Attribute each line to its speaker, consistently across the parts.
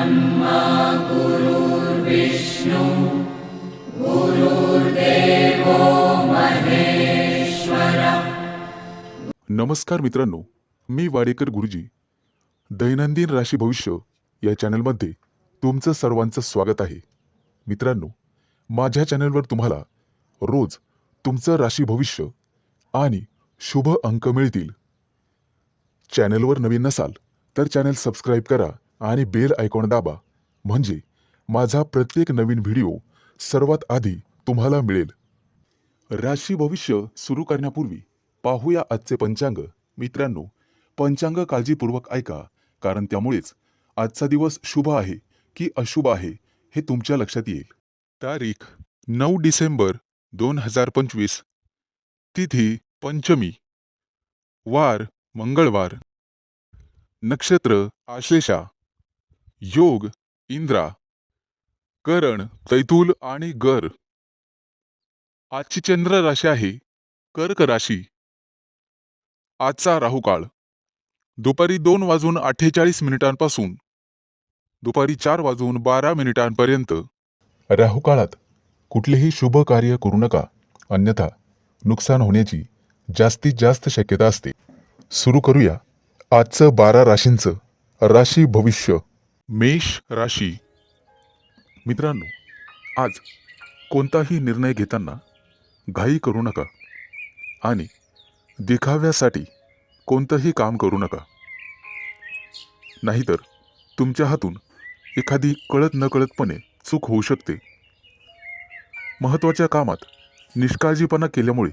Speaker 1: ब्रह्मा गुरुर्विष्णु गुरुर्देवो महेश्वरा।
Speaker 2: नमस्कार मित्रांनो, मी वाडेकर गुरुजी दैनंदिन राशी भविष्य या चॅनलमध्ये तुमचं सर्वांचं स्वागत आहे। मित्रांनो, माझ्या चॅनलवर तुम्हाला रोज तुमचं राशी भविष्य आणि शुभ अंक मिळतील। चॅनलवर नवीन नसाल तर चॅनल सबस्क्राईब करा आणि बेल आयकॉन दाबा, म्हणजे माझा प्रत्येक नवीन व्हिडिओ सर्वात आधी तुम्हाला मिळेल। राशी भविष्य सुरू करण्यापूर्वी पाहूया आजचे पंचांग। मित्रांनो, पंचांग काळजीपूर्वक ऐका, कारण त्यामुळेच आजचा दिवस शुभ आहे की अशुभ आहे हे तुमच्या लक्षात येईल। तारीख 9 डिसेंबर 2025, तिथी पंचमी, वार मंगळवार, नक्षत्र आश्लेषा, योग इंद्रा, करण तैतूल आणि गर। आजची चंद्र राशी आहे कर्क राशी। आजचा राहुकाळ दुपारी 2:48 दुपारी 4:12 राहुकाळात कुठलेही शुभ कार्य करू नका, अन्यथा नुकसान होण्याची जास्तीत जास्त शक्यता असते। सुरू करूया आजचं 12 राशींचं राशी भविष्य। मेष राशी। मित्रांनो, आज कोणताही निर्णय घेताना घाई करू नका आणि दिखाव्यासाठी कोणतंही काम करू नका, नाहीतर तुमच्या हातून एखादी कळत नकळतपणे चूक होऊ शकते। महत्त्वाच्या कामात निष्काळजीपणा केल्यामुळे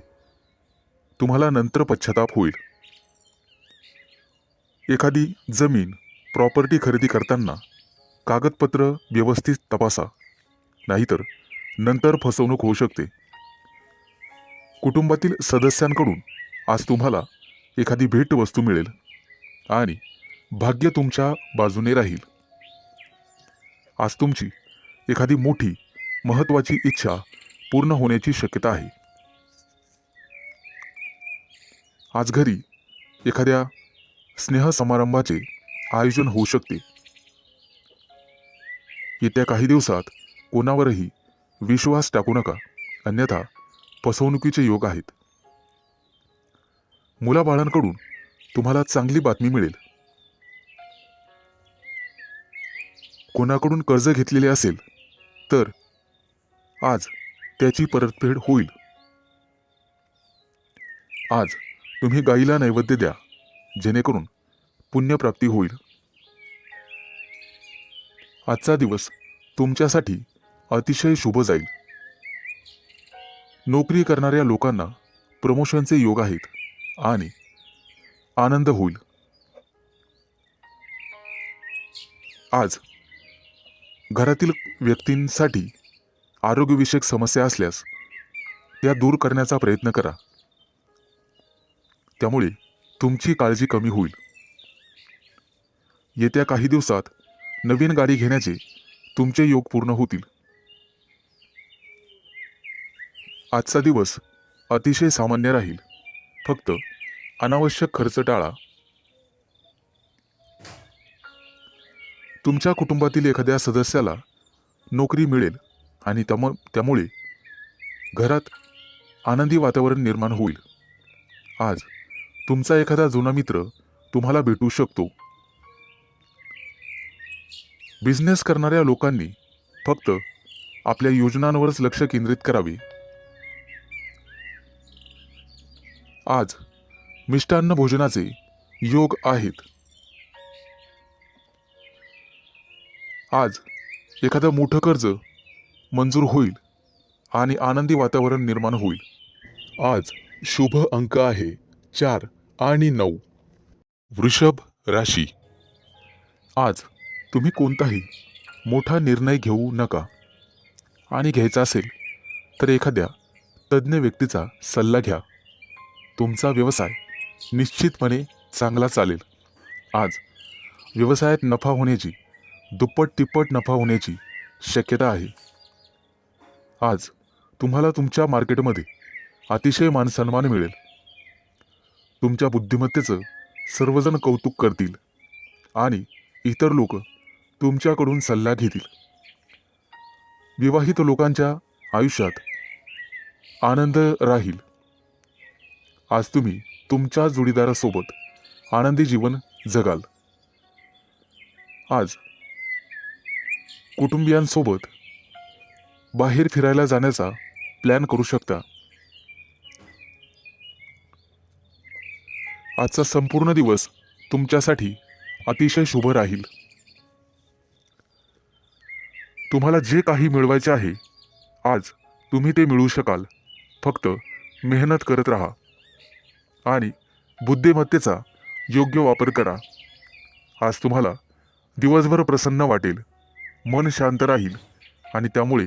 Speaker 2: तुम्हाला नंतर पश्चाताप होईल। एखादी जमीन प्रॉपर्टी खरेदी करताना कागदपत्र व्यवस्थित तपासा, नाहीतर नंतर फसवणूक होऊ शकते। कुटुंबातील सदस्यांकडून आज तुम्हाला एखादी भेटवस्तू मिळेल आणि भाग्य तुमच्या बाजूने राहील। आज तुमची एखादी मोठी महत्त्वाची इच्छा पूर्ण होण्याची शक्यता आहे। आज घरी एखाद्या स्नेहसमारंभाचे आयोजन होऊ शकते। येत्या काही दिवसात कोणावरही विश्वास टाकू नका, अन्यथा फसवणुकीचे योग आहेत। मुलाबाळांकडून तुम्हाला चांगली बातमी मिळेल। कोणाकडून कर्ज घेतलेले असेल तर आज त्याची परतफेड होईल। आज तुम्ही गाईला नैवेद्य द्या, जेणेकरून पुण्यप्राप्ती होईल। आजचा दिवस तुमच्यासाठी अतिशय शुभ जाईल। नोकरी करणाऱ्या लोकांना प्रमोशनचे योग आहेत आणि आनंद होईल। आज घरातील व्यक्तींसाठी आरोग्यविषयक समस्या असल्यास त्या दूर करण्याचा प्रयत्न करा, त्यामुळे तुमची काळजी कमी होईल। येत्या काही दिवसात नवीन गाडी घेण्याचे तुमचे योग पूर्ण होतील। आजचा दिवस अतिशय सामान्य राहील, फक्त अनावश्यक खर्च टाळा। तुमच्या कुटुंबातील एखाद्या सदस्याला नोकरी मिळेल आणि त्यामुळे घरात आनंदी वातावरण निर्माण होईल। आज तुमचा एखादा जुना मित्र तुम्हाला भेटू शकतो। बिझनेस करणाऱ्या लोकांनी फक्त आपल्या योजनांवरच लक्ष केंद्रित करावे। आज मिष्टान्न भोजनाचे योग आहेत। आज एखादं मोठं कर्ज मंजूर होईल आणि आनंदी वातावरण निर्माण होईल। आज शुभ अंक आहे 4 आणि 9। वृषभ राशी। आज तुम्ही कोणताही मोठा निर्णय घेऊ नका, आणि घ्यायचा असेल तर एखाद्या तज्ञ व्यक्तीचा सल्ला घ्या। तुमचा व्यवसाय निश्चितपणे चांगला चालेल। आज व्यवसायात नफा होण्याची, दुप्पट तिप्पट नफा होण्याची शक्यता आहे। आज तुम्हाला तुमच्या मार्केटमध्ये अतिशय मानसन्मान मिळेल। तुमच्या बुद्धिमत्तेचं सर्वजण कौतुक करतील आणि इतर लोक तुमच्याकडून सल्ला घेतील. विवाहित लोकांच्या आयुष्यात आनंद राहील. आज तुम्ही तुमच्या जोडीदारासोबत आनंदी जीवन जगाल. आज कुटुंबियांसोबत बाहेर फिरायला जाण्याचा प्लॅन करू शकता. आजचा संपूर्ण दिवस तुमच्यासाठी अतिशय शुभ राहील. तुम्हाला जे काही मिळवायचे आहे आज तुम्ही ते मिळवू शकाल. फक्त मेहनत करत राहा आणि बुद्धिमत्तेचा योग्य वापर करा. आज तुम्हाला दिवसभर प्रसन्न वाटेल, मन शांत राहील आणि त्यामुळे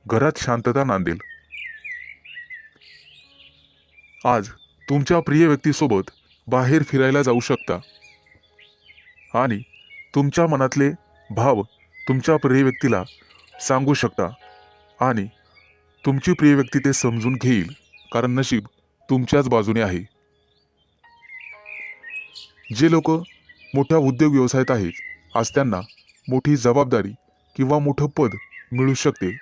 Speaker 2: घरात शांतता नांदेल. आज तुमच्या प्रिय व्यक्तीसोबत बाहेर फिरायला जाऊ शकता आणि तुमच्या मनातले भाव तुमच्या प्रिय व्यक्तीला सांगू शकता आणि तुमची प्रिय व्यक्ती ते समजून घेईल, कारण नशीब तुमच्याच बाजूने आहे. जे लोक मोठ्या उद्योग व्यवसायात आहेत, आज त्यांना मोठी जबाबदारी किंवा मोठं पद मिळू शकते.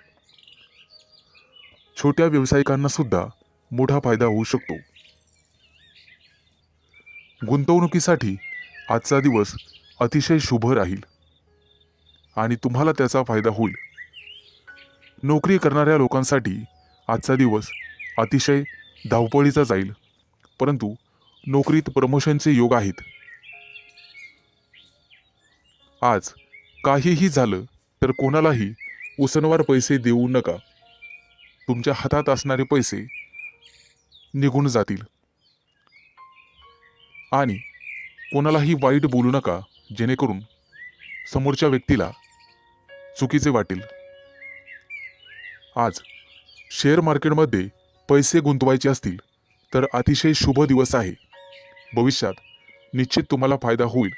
Speaker 2: छोट्या व्यावसायिकांना सुद्धा मोठा फायदा होऊ शकतो. गुंतवणुकीसाठी आजचा दिवस अतिशय शुभ राहील आणि तुम्हाला त्याचा फायदा होईल. नोकरी करणाऱ्या लोकांसाठी आजचा दिवस अतिशय धावपळीचा जाईल, परंतु नोकरीत प्रमोशनचे योग आहेत. आज काहीही झालं तर कोणालाही उसनवार पैसे देऊ नका. तुमच्या हातात असणारे पैसे निघून जातील आणि कोणालाही वाईट बोलू नका, जेणेकरून समोरच्या व्यक्तीला चुकीचे वाटेल. आज शेअर मार्केटमध्ये पैसे गुंतवायचे असतील तर अतिशय शुभ दिवस आहे. भविष्यात निश्चित तुम्हाला फायदा होईल.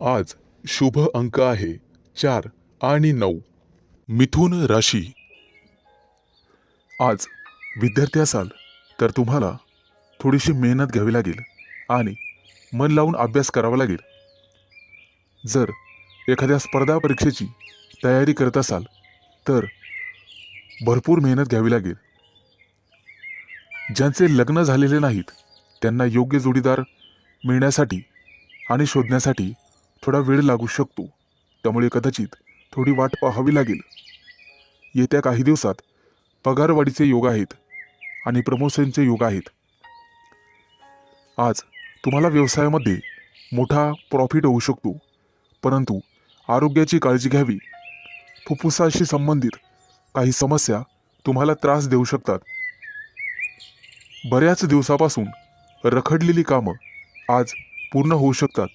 Speaker 2: आज शुभ अंक आहे 4 आणि 9. मिथुन राशी. आज विद्यार्थी असाल तर तुम्हाला थोडीशी मेहनत घ्यावी लागेल आणि मन लावून अभ्यास करावा लागेल. जर एखाद्या स्पर्धा परीक्षेची तयारी करत असाल तर भरपूर मेहनत घ्यावी लागेल. ज्यांचे लग्न झालेले नाहीत त्यांना योग्य जोडीदार मिळण्यासाठी आणि शोधण्यासाठी थोडा वेळ लागू शकतो, त्यामुळे कदाचित थोडी वाट पाहावी लागेल. येत्या काही दिवसात पगारवाढीचे योग आहेत आणि प्रमोशनचे योग आहेत. आज तुम्हाला व्यवसायामध्ये मोठा प्रॉफिट होऊ शकतो, परंतु आरोग्याची काळजी घ्यावी. फुफ्फुसाशी संबंधित काही समस्या तुम्हाला त्रास देऊ शकतात. बऱ्याच दिवसापासून रखडलेली कामं आज पूर्ण होऊ शकतात,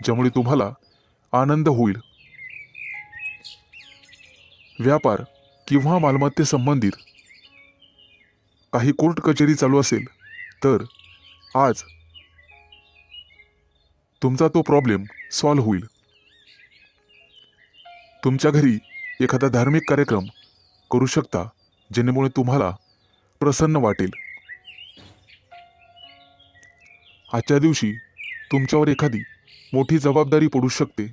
Speaker 2: ज्यामुळे तुम्हाला आनंद होईल. व्यापार किंवा मालमत्तेसंबंधित काही कोर्ट कचेरी चालू असेल तर आज तुमचा तो प्रॉब्लेम सॉल्व्ह होईल. तुमच्या घरी एखादा धार्मिक कार्यक्रम करू शकता, जेणेमुळे तुम्हाला प्रसन्न वाटेल. आजच्या दिवशी तुमच्यावर एखादी मोठी जबाबदारी पडू शकते.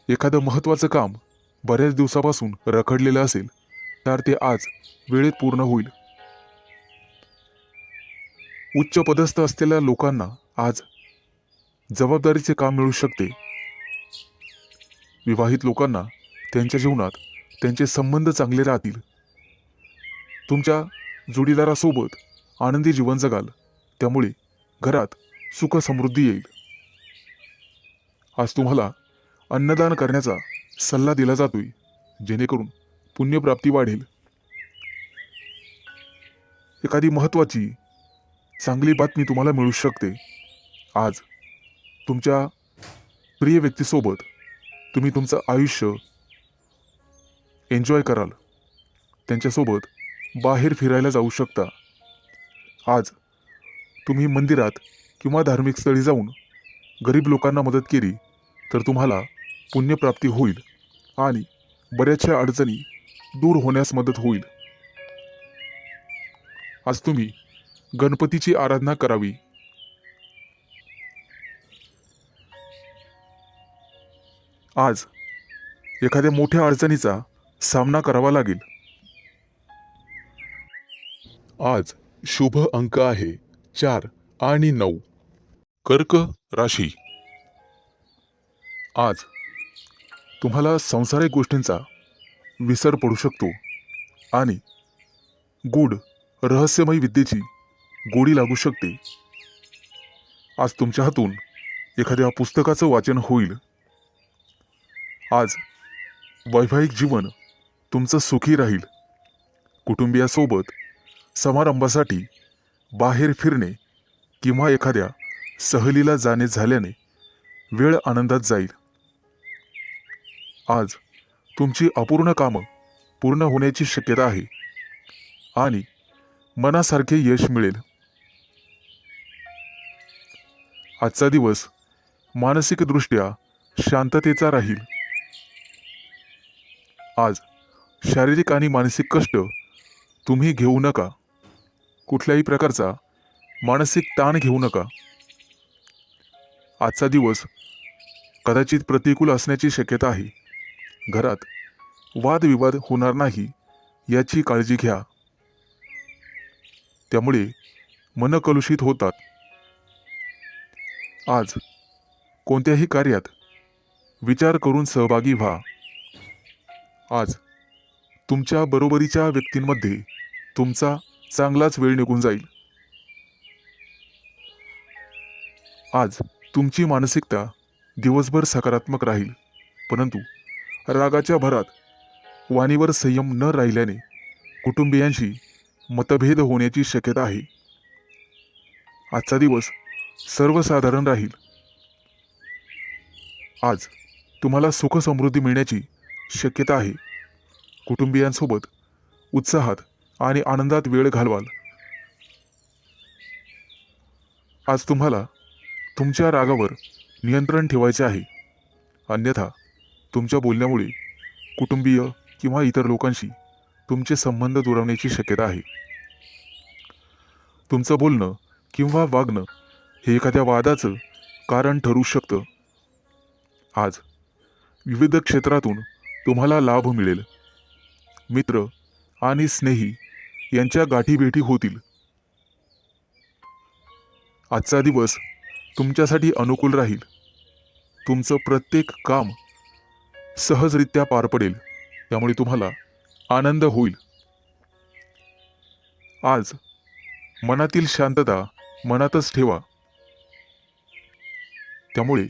Speaker 2: एखादं महत्त्वाचं काम बऱ्याच दिवसापासून रखडलेलं असेल तर ते आज वेळेत पूर्ण होईल. उच्च पदस्थ असलेल्या लोकांना आज जबाबदारीचे काम मिळू शकते. विवाहित लोकांना त्यांच्या जीवनात त्यांचे संबंध चांगले राहतील. तुमच्या जोडीदारासोबत आनंदी जीवन जगाल, त्यामुळे घरात सुख समृद्धी येईल. आज तुम्हाला अन्नदान करण्याचा सल्ला दिला जातोय, जेणेकरून पुण्यप्राप्ती वाढेल. एखादी महत्त्वाची चांगली बातमी तुम्हाला मिळू शकते. आज तुमच्या प्रिय व्यक्तीसोबत तुम्ही तुमचं आयुष्य एन्जॉय कराल. त्यांच्यासोबत बाहेर फिरायला जाऊ शकता. आज तुम्ही मंदिरात किंवा धार्मिक स्थळी जाऊन गरीब लोकांना मदत केली तर तुम्हाला पुण्यप्राप्ती होईल आणि बऱ्याचशा अडचणी दूर होण्यास मदत होईल. आज तुम्ही गणपतीची आराधना करावी. आज एखाद्या मोठ्या अडचणीचा सामना करावा लागेल. आज शुभ अंक आहे 4 आणि 9. कर्क राशी. आज तुम्हाला सांसारिक गोष्टींचा विसर पडू शकतो आणि गूढ रहस्यमय विद्येची गोडी लागू शकते. आज तुमच्या हातून एखाद्या पुस्तकाचं वाचन होईल. आज वैवाहिक जीवन तुमचं सुखी राहील. कुटुंबियासोबत समारंभासाठी बाहेर फिरणे किंवा एखाद्या सहलीला जाणे झाल्याने वेळ आनंदात जाईल. आज तुमची अपूर्ण कामं पूर्ण होण्याची शक्यता आहे आणि मनासारखे यश मिळेल. आजचा दिवस मानसिकदृष्ट्या शांततेचा राहील. आज शारीरिक आणि मानसिक कष्ट तुम्ही घेऊ नका. कुठल्याही प्रकारचा मानसिक ताण घेऊ नका. आजचा दिवस कदाचित प्रतिकूल असण्याची शक्यता आहे. घरात वादविवाद होणार नाही याची काळजी घ्या. त्यामुळे मन कलुषित होतात. आज कोणत्याही कार्यात विचार करून सहभागी व्हा. आज तुमच्या बरोबरीच्या व्यक्तींमध्ये तुमचा चांगलाच वेळ निघून जाईल. आज तुमची मानसिकता दिवसभर सकारात्मक राहील, परंतु रागाच्या भरात वाणीवर संयम न राहिल्याने कुटुंबियांशी मतभेद होण्याची शक्यता आहे. आजचा दिवस सर्वसाधारण राहील. आज तुम्हाला सुख समृद्धी मिळण्याची शक्यता आहे. कुटुंबियांसोबत उत्साहात आणि आनंदात वेळ घालवाल. आज तुम्हाला तुमच्या रागावर नियंत्रण ठेवायचे आहे, अन्यथा तुमच्या बोलण्यामुळे कुटुंबीय किंवा इतर लोकांशी तुमचे संबंध दुरावण्याची शक्यता आहे. तुमचं बोलणं किंवा वागणं हे एखाद्या वादाचं कारण ठरू शकतं. आज विविध क्षेत्रातून तुम्हाला लाभ मिळेल. मित्र आणि स्नेही यांच्या गाठीभेटी होतील. आजचा दिवस तुमच्यासाठी अनुकूल राहील. तुमचं प्रत्येक काम सहजरित्या पार पडेल, त्यामुळे तुम्हाला आनंद होईल. आज मनातील शांतता मनातच ठेवा, त्यामुळे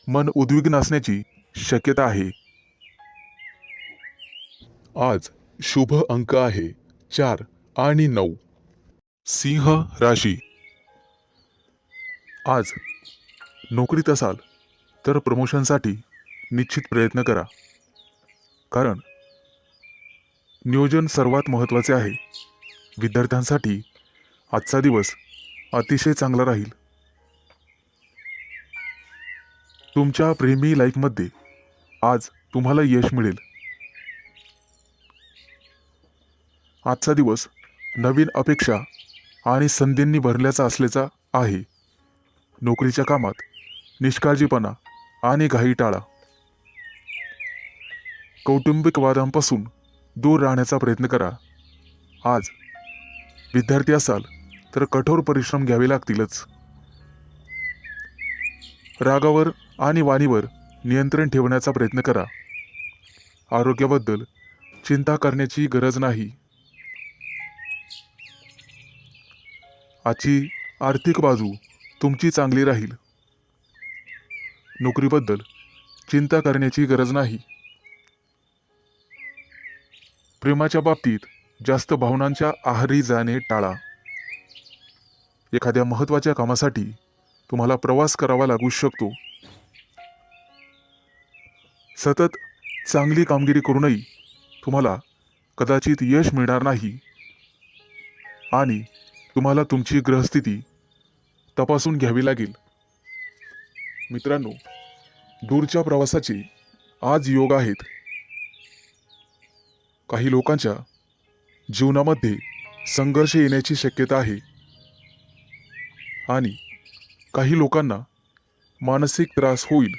Speaker 2: मन उद्विग्न असण्याची शक्यता आहे. आज शुभ अंक आहे 4 आणि 9. सिंह राशी. आज नोकरीत असाल तर प्रमोशनसाठी निश्चित प्रयत्न करा, कारण नियोजन सर्वात महत्त्वाचे आहे. विद्यार्थ्यांसाठी आजचा दिवस अतिशय चांगला राहील. तुमच्या प्रेमी लाईफमध्ये आज तुम्हाला यश मिळेल. आजचा दिवस नवीन अपेक्षा आणि संधींनी भरल्याचा असल्याचा आहे. नोकरीच्या कामात निष्काळजीपणा आणि घाई टाळा. कौटुंबिक वादांपासून दूर राहण्याचा प्रयत्न करा. आज विद्यार्थी असाल तर कठोर परिश्रम घ्यावे लागतीलच. रागावर आणि वाणीवर नियंत्रण ठेवण्याचा प्रयत्न करा. आरोग्याबद्दल चिंता करण्याची गरज नाही. आजची आर्थिक बाजू तुमची चांगली राहील. नोकरीबद्दल चिंता करण्याची गरज नाही. प्रेमाच्या बाबतीत जास्त भावनांच्या आहारी जाणे टाळा. एखाद्या महत्त्वाच्या कामासाठी तुम्हाला प्रवास करावा लागू शकतो. सतत चांगली कामगिरी करूनही तुम्हाला कदाचित यश मिळणार नाही आणि तुम्हाला तुमची ग्रहस्थिती तपासून घ्यावी लागेल. मित्रांनो, दूरच्या प्रवासाचे आज योग आहेत. काही लोकांच्या जीवनामध्ये संघर्ष येण्याची शक्यता आहे आणि काही लोकांना मानसिक त्रास होईल.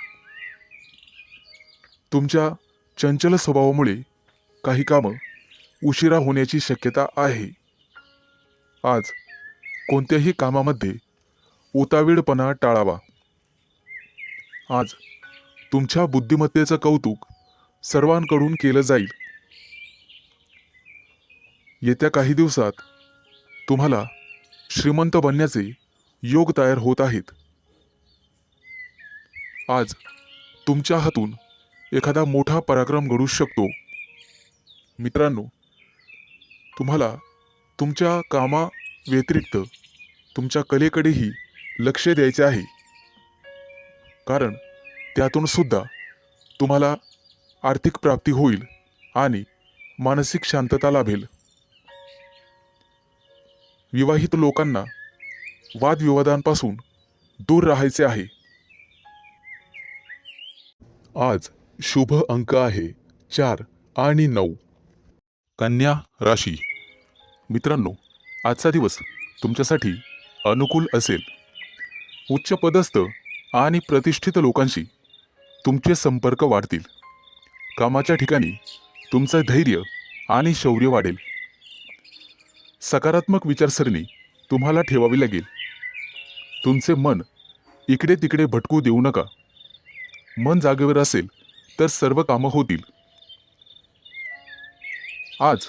Speaker 2: तुमच्या चंचल स्वभावामुळे काही कामं उशिरा होण्याची शक्यता आहे. आज कोणत्याही कामामध्ये उतावीळपणा टाळावा. आज तुमच्या बुद्धिमत्तेचं कौतुक सर्वांकडून केलं जाईल. येत्या काही दिवसात तुम्हाला श्रीमंत बनण्याचे योग तयार होत आहेत. आज तुमच्या हातून एखादा मोठा पराक्रम घडू शकतो. मित्रांनो, तुम्हाला तुमच्या कामा व्यतिरिक्त तुमच्या कलेकडेही लक्ष द्यायचे आहे, कारण त्यातून सुद्धा तुम्हाला आर्थिक प्राप्ती होईल आणि मानसिक शांतता लाभेल. विवाहित लोकांना वादविवादांपासून दूर राहायचे आहे. आज शुभ अंक आहे 4 आणि 9. कन्या राशी. मित्रांनो, आजचा दिवस तुमच्यासाठी अनुकूल असेल. उच्च पदस्थ आणि प्रतिष्ठित लोकांशी तुमचे संपर्क वाढतील. कामाच्या ठिकाणी तुमचं धैर्य आणि शौर्य वाढेल. सकारात्मक विचारसरणी तुम्हाला ठेवावी लागेल. तुमचे मन इकडे तिकडे भटकू देऊ नका. मन जागेवर असेल तर सर्व कामं होतील. आज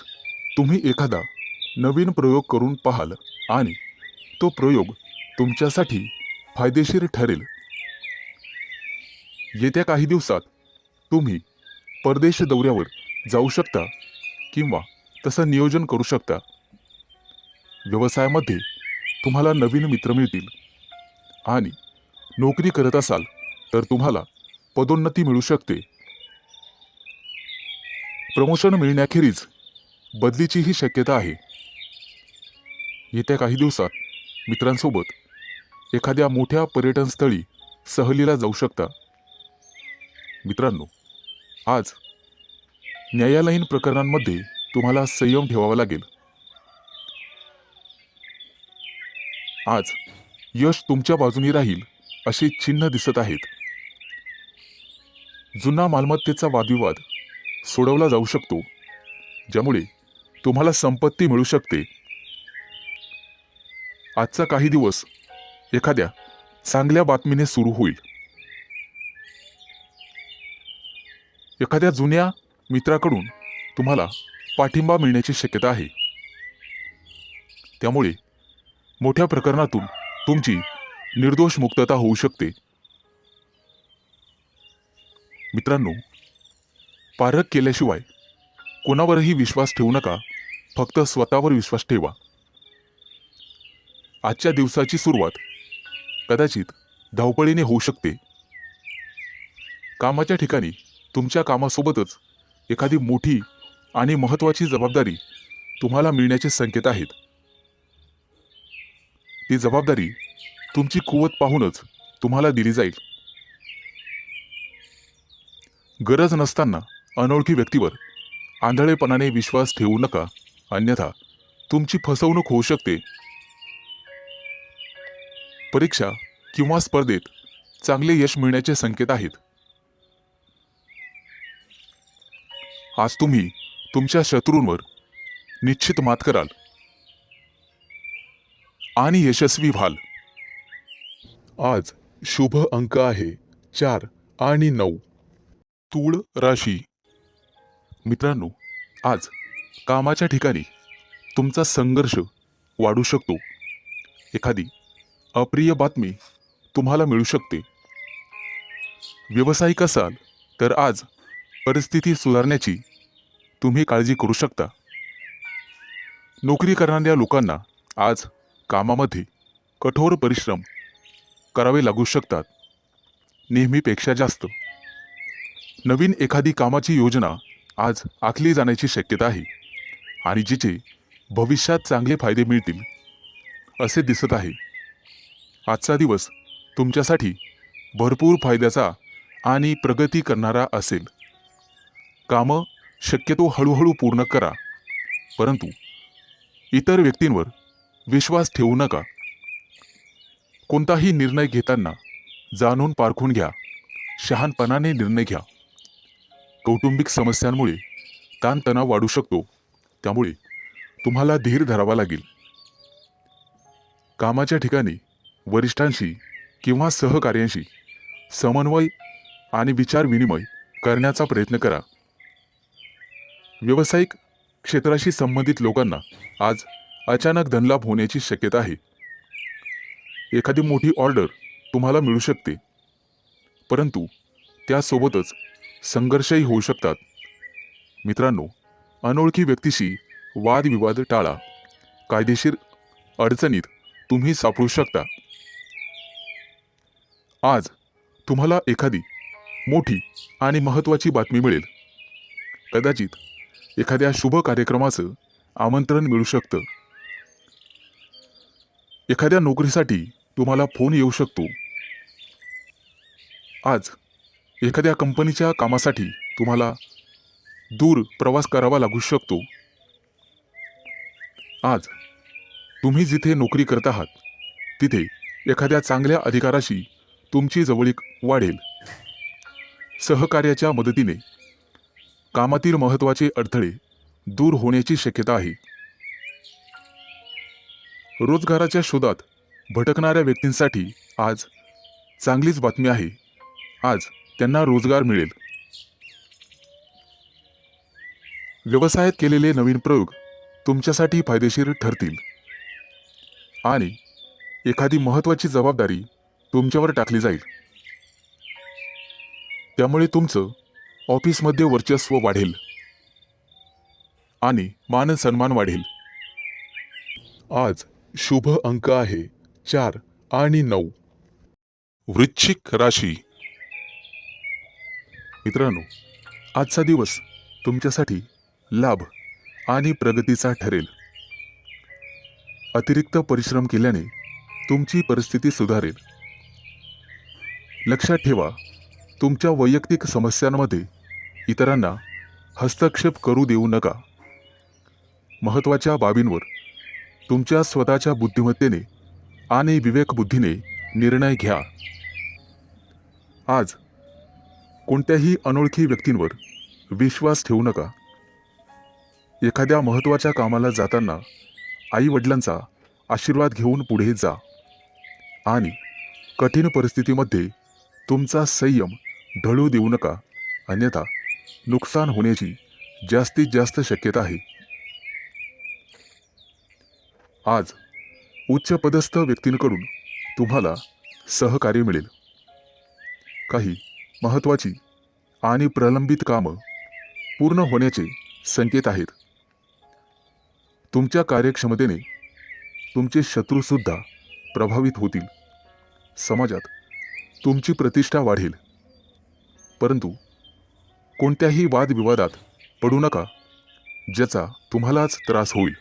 Speaker 2: तुम्ही एखादा नवीन प्रयोग करून पाहाल आणि तो प्रयोग तुमच्यासाठी फायदेशीर ठरेल. येत्या काही दिवसात तुम्ही परदेश दौऱ्यावर जाऊ शकता किंवा तसं नियोजन करू शकता. व्यवसायामध्ये तुम्हाला नवीन मित्र मिळतील आणि नोकरी करत असाल तर तुम्हाला पदोन्नती मिळू शकते. प्रमोशन मिळण्याखेरीज बदलीचीही शक्यता आहे. येत्या काही दिवसात मित्रांसोबत एखाद्या मोठ्या पर्यटनस्थळी सहलीला जाऊ शकता. मित्रांनो, आज न्यायालयीन प्रकरणांमध्ये तुम्हाला संयम ठेवावा लागेल. आज यश तुमच्या बाजूने राहील अशी चिन्ह दिसत आहेत. जुना मालमत्तेचा वादविवाद सोडवला जाऊ शकतो, ज्यामुळे तुम्हाला संपत्ती मिळू शकते. आजचा काही दिवस एखाद्या चांगल्या बातमीने सुरू होईल. एखाद्या जुन्या मित्राकडून तुम्हाला पाठिंबा मिळण्याची शक्यता आहे. त्यामुळे मोठ्या प्रकरणातून तुमची निर्दोष मुक्तता होऊ शकते. मित्रांनो, पारख केल्याशिवाय कोणावरही विश्वास ठेवू नका. फक्त स्वतःवर विश्वास ठेवा. आजच्या दिवसाची सुरुवात कदाचित धावपळीने होऊ शकते. कामाच्या ठिकाणी तुमच्या कामासोबतच एखादी मोठी आणि महत्त्वाची जबाबदारी तुम्हाला मिळण्याचे संकेत आहेत. ती जबाबदारी तुमची कुवत पाहूनच तुम्हाला दिली जाईल. गरज नसताना अनोळखी व्यक्तीवर आंधळेपणाने विश्वास ठेवू नका, अन्यथा तुमची फसवणूक होऊ शकते. परीक्षा किंवा स्पर्धेत चांगले यश मिळण्याचे संकेत आहेत. आज तुम्ही तुमच्या शत्रूंवर निश्चित मात कराल आणि यशस्वी व्हाल. आज शुभ अंक आहे 4 आणि 9. तूळ राशी. मित्रांनो, आज कामाच्या ठिकाणी तुमचा संघर्ष वाढू शकतो. एखादी अप्रिय बातमी तुम्हाला मिळू शकते. व्यावसायिक असाल तर आज परिस्थिती सुधारण्याची तुम्ही काळजी करू शकता. नोकरी करणाऱ्या लोकांना आज कामामध्ये कठोर परिश्रम करावे लागू शकतात, नेहमीपेक्षा जास्त. नवीन एखादी कामाची योजना आज आखली जाण्याची शक्यता आहे आणि जिचे भविष्यात चांगले फायदे मिळतील असे दिसत आहे. आजचा दिवस तुमच्यासाठी भरपूर फायद्याचा आणि प्रगती करणारा असेल. कामं शक्यतो हळूहळू पूर्ण करा, परंतु इतर व्यक्तींवर विश्वास ठेवू नका. कोणताही निर्णय घेताना जाणून पारखून घ्या. शहाणपणाने निर्णय घ्या. कौटुंबिक समस्यांमुळे ताणतणाव वाढू शकतो, त्यामुळे तुम्हाला धीर धरावा लागेल. कामाच्या ठिकाणी वरिष्ठांशी किंवा सहकार्यांशी समन्वय आणि विचार विनिमय करण्याचा प्रयत्न करा. व्यावसायिक क्षेत्राशी संबंधित लोकांना आज अचानक धनलाभ होण्याची शक्यता आहे. एखादी मोठी ऑर्डर तुम्हाला मिळू शकते, परंतु त्यासोबतच संघर्षही होऊ शकतात. मित्रांनो, अनोळखी व्यक्तीशी वादविवाद टाळा. कायदेशीर अडचणीत तुम्ही सापडू शकता. आज तुम्हाला एखादी मोठी आणि महत्त्वाची बातमी मिळेल. कदाचित एखाद्या शुभ कार्यक्रमाचं आमंत्रण मिळू शकतं. एखाद्या नोकरीसाठी तुम्हाला फोन येऊ शकतो. आज एखाद्या कंपनीच्या कामासाठी तुम्हाला दूर प्रवास करावा लागू शकतो. आज तुम्ही जिथे नोकरी करत आहात तिथे एखाद्या चांगल्या अधिकाराशी तुमची जवळीक वाढेल. सहकार्याच्या मदतीने कामातील महत्त्वाचे अडथळे दूर होण्याची शक्यता आहे. रोजगाराच्या शोधात भटकणाऱ्या व्यक्तींसाठी आज चांगलीच बातमी आहे. आज त्यांना रोजगार मिळेल. व्यवसायात केलेले नवीन प्रयोग तुमच्यासाठी फायदेशीर ठरतील आणि एखादी महत्त्वाची जबाबदारी तुमच्यावर टाकली जाईल. त्यामुळे तुमचं ऑफिसमध्ये वर्चस्व वाढेल आणि मान सन्मान वाढेल. आज शुभ अंक आहे 4 आणि 9. वृश्चिक राशी. मित्रांनो, आजचा दिवस तुमच्यासाठी लाभ आणि प्रगतीचा ठरेल. अतिरिक्त परिश्रम केल्याने तुमची परिस्थिती सुधारेल. लक्षात ठेवा, तुमच्या वैयक्तिक समस्यांमध्ये इतरांना हस्तक्षेप करू देऊ नका. महत्त्वाच्या बाबींवर तुमच्या स्वतःच्या बुद्धिमत्तेने आणि विवेकबुद्धीने निर्णय घ्या. आज कोणत्याही अनोळखी व्यक्तींवर विश्वास ठेवू नका. एखाद्या महत्त्वाच्या कामाला जाताना आई-वडिलांचा आशीर्वाद घेऊन पुढे जा आणि कठीण परिस्थितीमध्ये तुमचा संयम ढळू देऊ नका, अन्यथा नुकसान होण्याची जास्तीत जास्त शक्यता आहे. आज उच्चपदस्थ व्यक्तींकडून तुम्हाला सहकार्य मिळेल. काही महत्त्वाची आणि प्रलंबित कामं पूर्ण होण्याचे संकेत आहेत. तुमच्या कार्यक्षमतेने तुमचे शत्रूसुद्धा प्रभावित होतील. समाजात तुमची प्रतिष्ठा वाढेल, परंतु कोणत्याही वादविवादात पडू नका, ज्याचा तुम्हालाच त्रास होईल.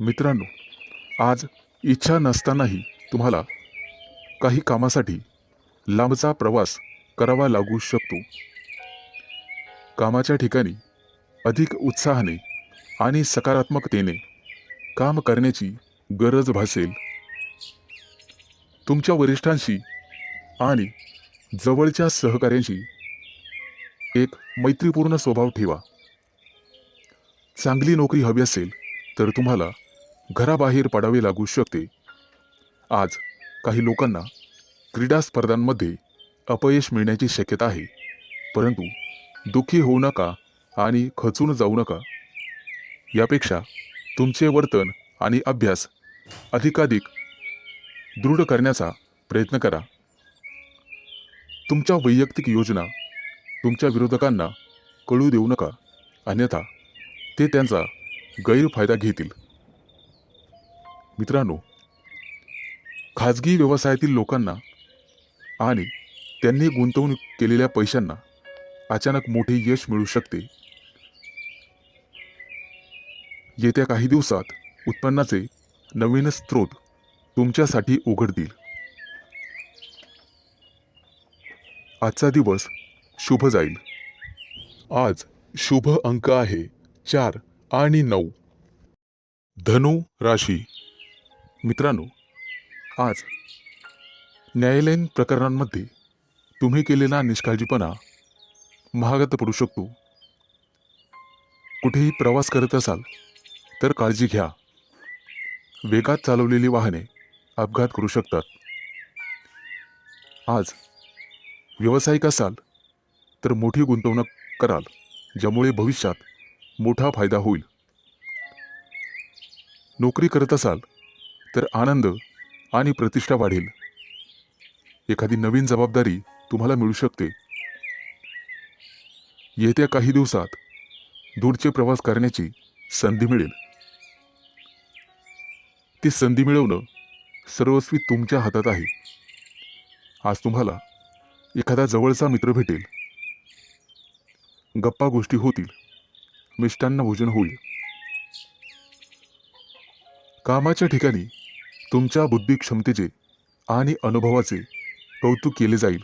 Speaker 2: मित्रांनो, आज इच्छा नसतानाही तुम्हाला काही कामासाठी लांबचा प्रवास करावा लागू शकतो. कामाच्या ठिकाणी अधिक उत्साहाने आणि सकारात्मकतेने काम करण्याची गरज भासेल. तुमच्या वरिष्ठांशी आणि जवळच्या सहकाऱ्यांशी एक मैत्रीपूर्ण स्वभाव ठेवा. चांगली नोकरी हवी असेल तर तुम्हाला घराबाहेर पडावे लागू शकते. आज काही लोकांना क्रीडा स्पर्धांमध्ये अपयश मिळण्याची शक्यता आहे, परंतु दुःखी होऊ नका आणि खचून जाऊ नका. यापेक्षा तुमचे वर्तन आणि अभ्यास अधिकाधिक दृढ करण्याचा प्रयत्न करा. तुमच्या वैयक्तिक योजना तुमच्या विरोधकांना कळू देऊ नका, अन्यथा ते त्यांचा गैरफायदा घेतील. मित्रांनो, खाजगी व्यवसायातील लोकांना आणि त्यांनी गुंतवणूक केलेल्या पैशांना अचानक मोठे यश मिळू शकते. येत्या काही दिवसात उत्पन्नाचे नवीन स्रोत तुमच्यासाठी उघडतील. आजचा दिवस शुभ जाईल. आज शुभ अंक आहे 4 आणि 9. धनु राशी. मित्रांनो, आज न्यायालयीन प्रकरणांमध्ये तुम्ही केलेला निष्काळजीपणा महागात पडू शकतो. कुठेही प्रवास करत असाल तर काळजी घ्या. वेगात चालवलेली वाहने अपघात करू शकतात. आज व्यावसायिक असाल तर मोठी गुंतवणूक कराल, ज्यामुळे भविष्यात मोठा फायदा होईल. नोकरी करत असाल तर आनंद आणि प्रतिष्ठा वाढेल. एखादी नवीन जबाबदारी तुम्हाला मिळू शकते. येत्या काही दिवसात दूरचे प्रवास करण्याची संधी मिळेल. ती संधी मिळवणं सर्वस्वी तुमच्या हातात आहे. आज तुम्हाला एखादा जवळचा मित्र भेटेल. गप्पा गोष्टी होतील. मिष्टान्न भोजन होईल. कामाच्या ठिकाणी तुमच्या बुद्धी क्षमतेचे आणि अनुभवाचे कौतुक केले जाईल.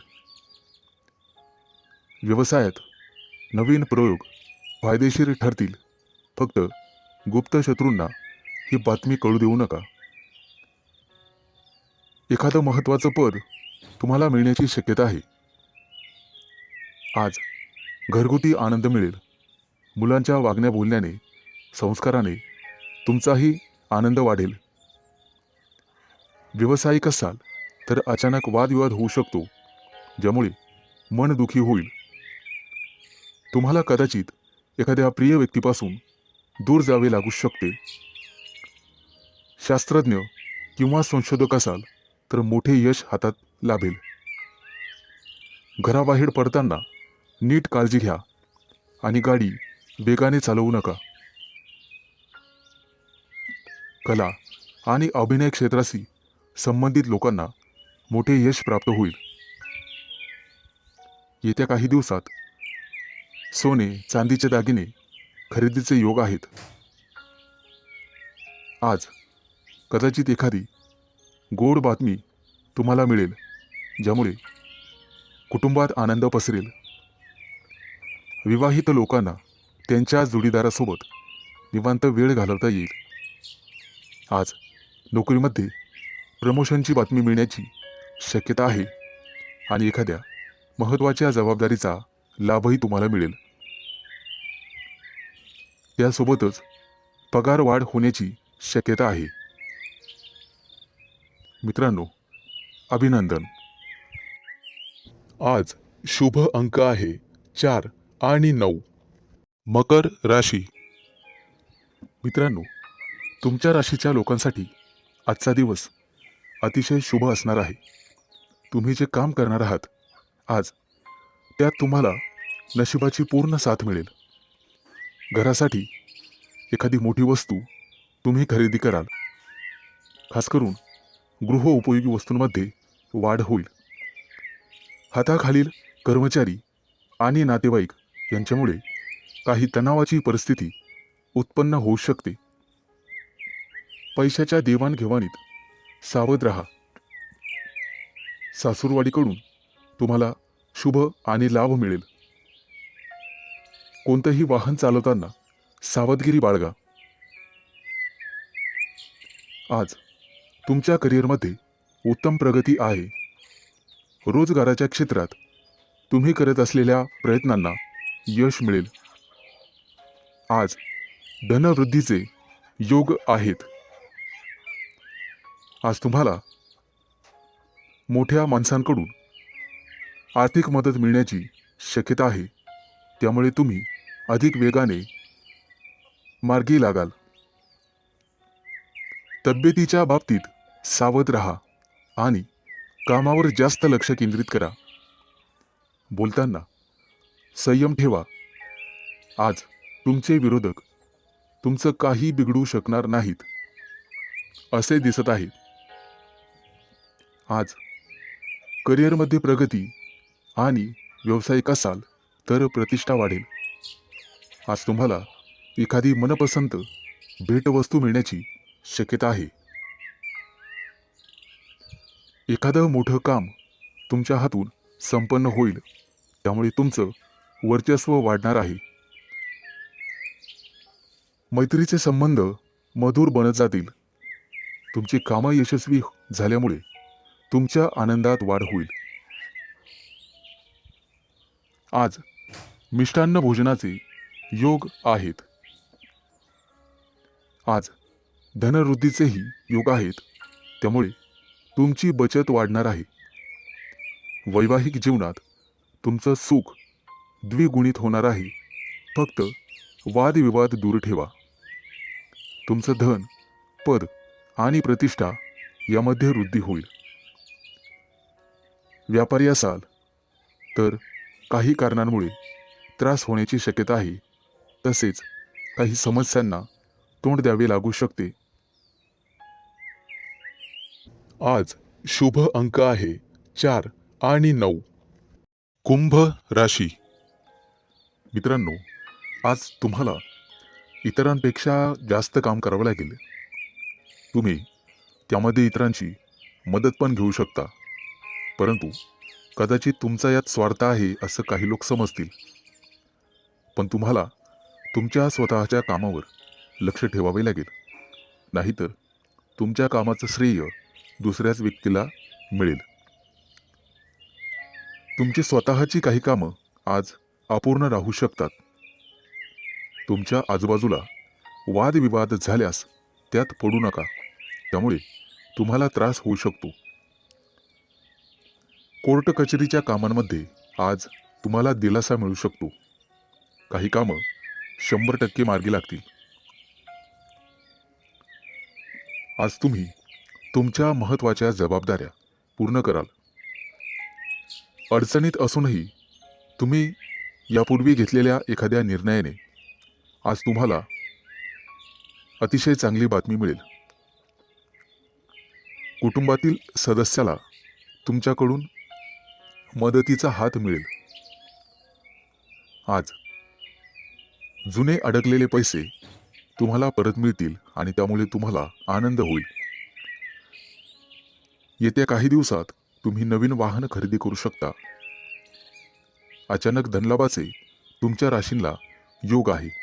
Speaker 2: व्यवसायात नवीन प्रयोग फायदेशीर ठरतील. फक्त गुप्त शत्रूंना ही बातमी कळू देऊ नका. एखादं महत्त्वाचं पद तुम्हाला मिळण्याची शक्यता आहे. आज घरगुती आनंद मिळेल. मुलांच्या वागण्या बोलण्याने, संस्काराने तुमचाही आनंद वाढेल. व्यावसायिक असाल तर अचानक वादविवाद होऊ शकतो, ज्यामुळे मन दुखी होईल. तुम्हाला कदाचित एखाद्या प्रिय व्यक्तीपासून दूर जावे लागू शकते. शास्त्रज्ञ किंवा संशोधक असाल तर मोठे यश हातात लाभेल. घराबाहेर पडताना नीट काळजी घ्या आणि गाडी वेगाने चालवू नका. कला आणि अभिनय क्षेत्राशी संबंधित लोकांना मोठे यश प्राप्त होईल. येत्या काही दिवसात सोने चांदीचे दागिने खरेदीचे योग आहेत. आज कदाचित एखादी गोड बातमी तुम्हाला मिळेल, ज्यामुळे कुटुंबात आनंद पसरेल. विवाहित लोकांना त्यांच्या जोडीदारासोबत निवांत वेळ घालवता येईल. आज नोकरीमध्ये प्रमोशनची बातमी मिळण्याची शक्यता आहे आणि एखाद्या महत्त्वाच्या जबाबदारीचा लाभही तुम्हाला मिळेल. त्यासोबतच पगार वाढ होण्याची शक्यता आहे. मित्रांनो, अभिनंदन. आज शुभ अंक आहे 4 आणि 9. मकर राशी. मित्रांनो, तुमच्या राशीच्या लोकांसाठी आजचा दिवस अतिशय शुभ असणार आहे. तुम्ही जे काम करणार आहात आज, त्यात तुम्हाला नशिबाची पूर्ण साथ मिळेल. घरासाठी एखादी मोठी वस्तू तुम्ही खरेदी कराल. खास करून गृहोपयोगी वस्तूंमध्ये वाढ होईल. हाताखालील कर्मचारी आणि नातेवाईक यांच्यामुळे काही तणावाची परिस्थिती उत्पन्न होऊ शकते. पैशाच्या देवाणघेवाणीत सावध राहा. सासूरवाडीकडून तुम्हाला शुभ आणि लाभ मिळेल. कोणतंही वाहन चालवताना सावधगिरी बाळगा. आज तुमच्या करिअरमध्ये उत्तम प्रगती आहे. रोजगाराच्या क्षेत्रात तुम्ही करत असलेल्या प्रयत्नांना यश मिळेल. आज धनवृद्धीचे योग आहेत. आज तुम्हाला मोठ्या माणसांकडून आर्थिक मदत मिळण्याची शक्यता आहे. त्यामुळे तुम्ही अधिक वेगाने मार्गी लागाल. तब्येतीच्या बाबतीत सावध राहा आणि कामावर जास्त लक्ष केंद्रित करा. बोलताना संयम ठेवा. आज तुमचे विरोधक तुमचं काही बिघडू शकणार नाहीत असे दिसत आहे. आज करिअरमध्ये प्रगती आणि व्यावसायिक असाल तर प्रतिष्ठा वाढेल. आज तुम्हाला एखादी मनपसंत भेटवस्तू मिळण्याची शक्यता आहे. एखादं मोठं काम तुमच्या हातून संपन्न होईल, त्यामुळे तुमचं वर्चस्व वाढणार आहे. मैत्रीचे संबंध मधुर बनत जातील. तुमची कामं यशस्वी झाल्यामुळे तुमच्या आनंदात वाढ होईल. आज मिष्टान्न भोजनाचे योग आहेत. आज धनवृद्धीचेही योग आहेत, त्यामुळे तुमची बचत वाढणार आहे. वैवाहिक जीवनात तुमचं सुख द्विगुणित होणार आहे. फक्त वादविवाद दूर ठेवा. तुमचं धन, पद आणि प्रतिष्ठा यामध्ये वृद्धी होईल. व्यापारी असाल तर काही कारणांमुळे त्रास होण्याची शक्यता आहे. तसेच काही समस्यांना तोंड द्यावे लागू शकते. आज शुभ अंक आहे 4 आणि 9. कुंभ राशी. मित्रांनो, आज तुम्हाला इतरांपेक्षा जास्त काम करावं लागेल. तुम्ही त्यामध्ये इतरांची मदत पण घेऊ शकता, परंतु कदाचित तुमचा यात स्वार्थ आहे असं काही लोक समजतील. पण तुम्हाला तुमच्या स्वतःच्या कामावर लक्ष ठेवावे लागेल, नाहीतर तुमच्या कामाचं श्रेय दुसऱ्याच व्यक्तीला मिळेल. तुमची स्वतःची काही कामं आज अपूर्ण राहू शकतात. तुमच्या आजूबाजूला वादविवाद झाल्यास त्यात पडू नका, त्यामुळे तुम्हाला त्रास होऊ शकतो. कोर्ट कचेरीच्या कामांमध्ये आज तुम्हाला दिलासा मिळू शकतो. काही कामं 100% मार्गी लागतील. आज तुम्ही तुमच्या महत्त्वाच्या जबाबदाऱ्या पूर्ण कराल. अडचणीत असूनही तुम्ही यापूर्वी घेतलेल्या एखाद्या निर्णयाने आज तुम्हाला अतिशय चांगली बातमी मिळेल. कुटुंबातील सदस्याला तुमच्याकडून मदतीचा हात मिळेल. आज जुने अडकलेले पैसे तुम्हाला परत मिळतील आणि त्यामुळे तुम्हाला आनंद होईल. येत्या काही दिवसात तुम्ही नवीन वाहन खरेदी करू शकता. अचानक धनलाभाचे तुमच्या राशींला योग आहे.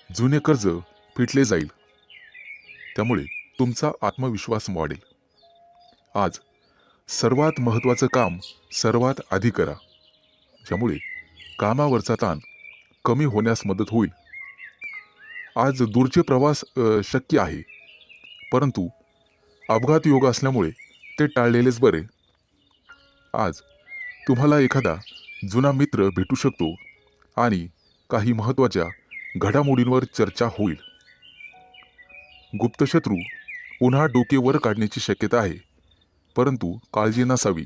Speaker 2: जुने कर्ज फिटले जाईल, त्यामुळे तुमचा आत्मविश्वास वाढेल. आज सर्वात महत्त्वाचं काम सर्वात आधी करा, ज्यामुळे कामावरचा ताण कमी होण्यास मदत होईल. आज दूरचे प्रवास शक्य आहे, परंतु अपघात योग असल्यामुळे ते टाळलेलेच बरे. आज तुम्हाला एखादा जुना मित्र भेटू शकतो आणि काही महत्त्वाच्या घडामोडींवर चर्चा होईल. गुप्तशत्रू पुन्हा डोके वर काढण्याची शक्यता आहे, परंतु काळजी नसावी.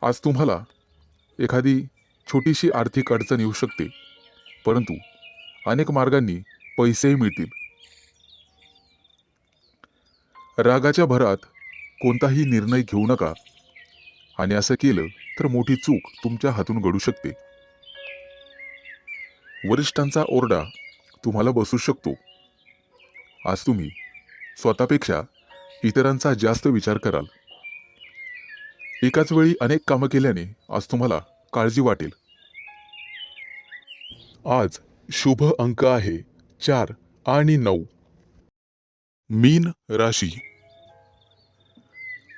Speaker 2: आज तुम्हाला एखादी छोटीशी आर्थिक अडचण येऊ शकते, परंतु अनेक मार्गांनी पैसेही मिळतील. रागाच्या भरात कोणताही निर्णय घेऊ नका, आणि असं केलं तर मोठी चूक तुमच्या हातून घडू शकते. वरिष्ठांचा ओरडा तुम्हाला बसू शकतो. आज तुम्ही स्वतःपेक्षा इतरांचा जास्त विचार कराल. एकाच वेळी अनेक कामं केल्याने आज तुम्हाला काळजी वाटेल. आज शुभ अंक आहे 4 आणि 9. मीन राशी.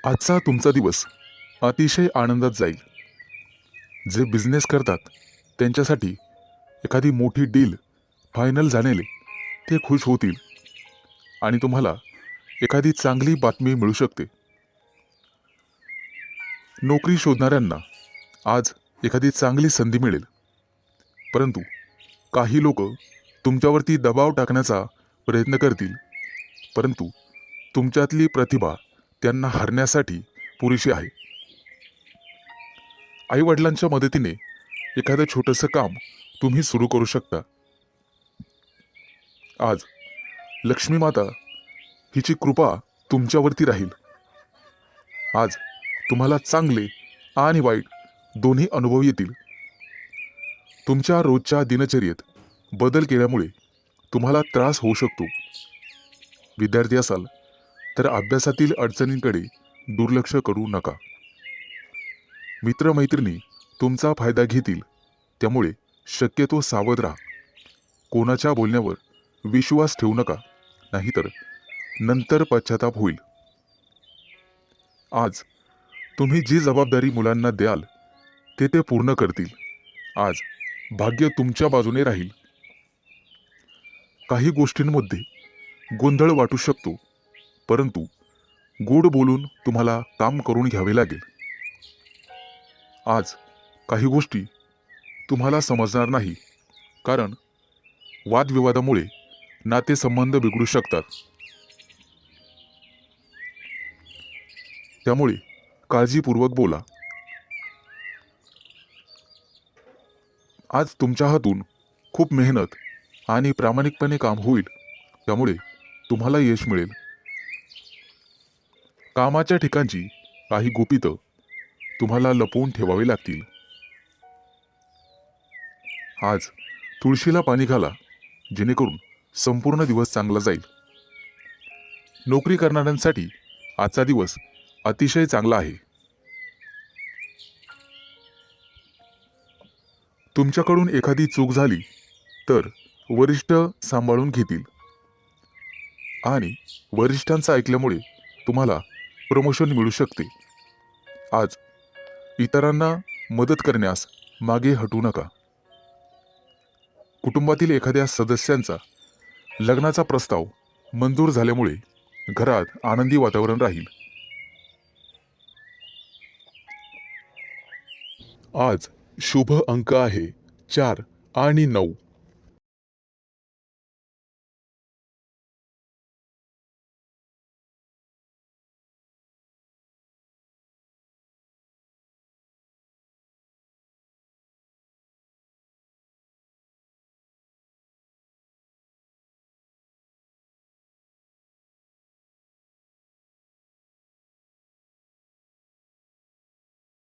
Speaker 2: आजचा तुमचा दिवस अतिशय आनंदात जाईल. जे बिझनेस करतात त्यांच्यासाठी एखादी मोठी डील फायनल झालेले ते खुश होतील आणि तुम्हाला एखादी चांगली बातमी मिळू शकते. नोकरी शोधणाऱ्यांना आज एखादी चांगली संधी मिळेल, परंतु काही लोक तुमच्यावरती दबाव टाकण्याचा प्रयत्न करतील, परंतु तुमच्यातली प्रतिभा त्यांना हरण्यासाठी पुरेशी आहे. आईवडिलांच्या मदतीने एखादं छोटंसं काम तुम्ही सुरू करू शकता. आज लक्ष्मी माता हिची कृपा तुमच्यावरती राहील. आज तुम्हाला चांगले आणि वाईट दोन्ही अनुभव येतील. तुमच्या रोजच्या दिनचर्येत बदल केल्यामुळे तुम्हाला त्रास होऊ शकतो. विद्यार्थी असाल तर अभ्यासातील अडचणींकडे दुर्लक्ष करू नका. मित्रमैत्रिणी तुमचा फायदा घेतील, त्यामुळे शक्यतो सावध राहा. कोणाच्या बोलण्यावर विश्वास ठेवू नका, नाहीतर नंतर पश्चाताप होईल. आज तुम्ही जी जबाबदारी मुलांना द्याल ते पूर्ण करतील. आज भाग्य तुमच्या बाजूने राहील. काही गोष्टींमध्ये गोंधळ वाटू शकतो, परंतु गोड बोलून तुम्हाला काम करून घ्यावे लागेल. आज काही गोष्टी तुम्हाला समजणार नाही, कारण वादविवादामुळे नातेसंबंध बिघडू शकतात. त्यामुळे काळजीपूर्वक बोला. आज तुमच्या हातून खूप मेहनत आणि प्रामाणिकपणे काम होईल, त्यामुळे तुम्हाला यश मिळेल. कामाच्या ठिकाणची काही गुपितं तुम्हाला लपवून ठेवावी लागतील. आज तुळशीला पाणी घाला, जेणेकरून संपूर्ण दिवस चांगला जाईल. नोकरी करणाऱ्यांसाठी आजचा दिवस अतिशय चांगला आहे. तुमच्याकडून एखादी चूक झाली तर वरिष्ठ सांभाळून घेतील आणि वरिष्ठांचं ऐकल्यामुळे तुम्हाला प्रमोशन मिळू शकते. आज इतरांना मदत करण्यास मागे हटू नका. कुटुंबातील एखाद्या सदस्यांचा लग्नाचा प्रस्ताव मंजूर झाल्यामुळे घरात आनंदी वातावरण राहील. आज शुभ अंक आहे 4 आणि 9.